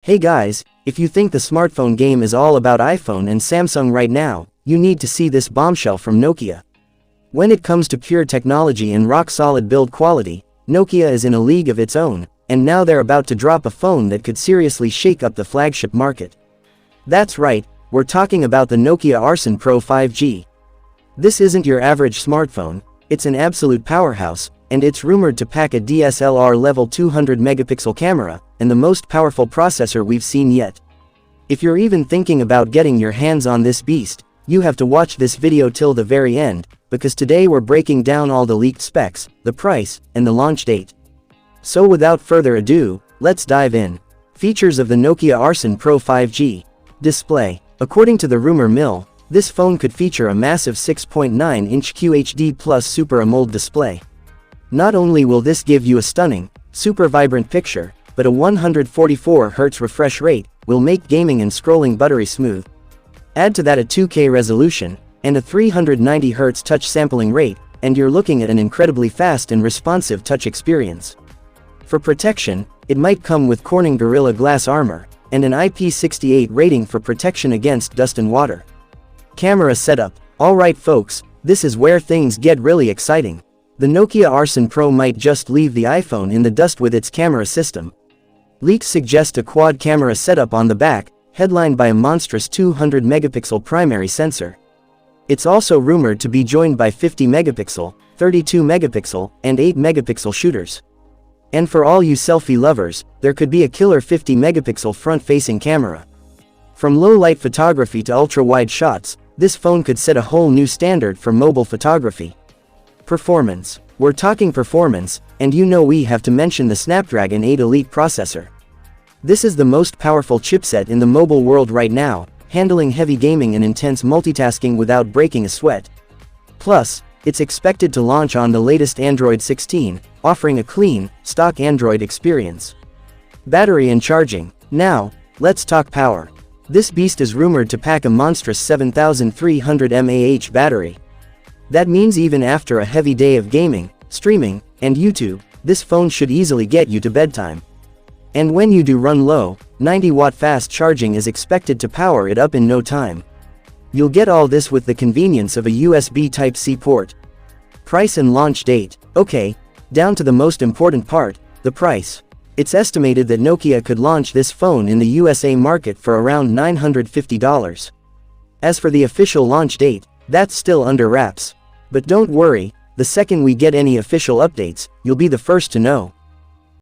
Hey guys, if you think the smartphone game is all about iPhone and Samsung right now, you need to see this bombshell from Nokia. When it comes to pure technology and rock-solid build quality, Nokia is in a league of its own, and now they're about to drop a phone that could seriously shake up the flagship market. That's right, we're talking about the Nokia Arson Pro 5G. This isn't your average smartphone, it's an absolute powerhouse, and it's rumored to pack a DSLR level 200 megapixel camera, and the most powerful processor we've seen yet. If you're even thinking about getting your hands on this beast, you have to watch this video till the very end, because today we're breaking down all the leaked specs, the price, and the launch date. So without further ado, let's dive in. Features of the Nokia Arson Pro 5G. Display. According to the rumor mill, this phone could feature a massive 6.9-inch QHD Plus Super AMOLED display. Not only will this give you a stunning, super vibrant picture, but a 144Hz refresh rate will make gaming and scrolling buttery smooth. Add to that a 2K resolution, and a 390Hz touch sampling rate, and you're looking at an incredibly fast and responsive touch experience. For protection, it might come with Corning Gorilla Glass armor, and an IP68 rating for protection against dust and water. Camera setup. Alright folks, this is where things get really exciting. The Nokia Arson Pro might just leave the iPhone in the dust with its camera system. Leaks suggest a quad camera setup on the back, headlined by a monstrous 200 megapixel primary sensor. It's also rumored to be joined by 50 megapixel, 32 megapixel, and 8 megapixel shooters. And for all you selfie lovers, there could be a killer 50 megapixel front-facing camera. From low-light photography to ultra-wide shots, this phone could set a whole new standard for mobile photography. Performance. We're talking performance, and you know we have to mention the Snapdragon 8 Elite processor. This is the most powerful chipset in the mobile world right now, handling heavy gaming and intense multitasking without breaking a sweat. Plus, it's expected to launch on the latest Android 16, offering a clean, stock Android experience. Battery and charging. Now, let's talk power. This beast is rumored to pack a monstrous 7300 mAh battery. That means even after a heavy day of gaming, streaming, and YouTube, this phone should easily get you to bedtime. And when you do run low, 90-watt fast charging is expected to power it up in no time. You'll get all this with the convenience of a USB Type-C port. Price and launch date. Okay, down to the most important part, the price. It's estimated that Nokia could launch this phone in the USA market for around $950. As for the official launch date, that's still under wraps. But don't worry, the second we get any official updates, you'll be the first to know.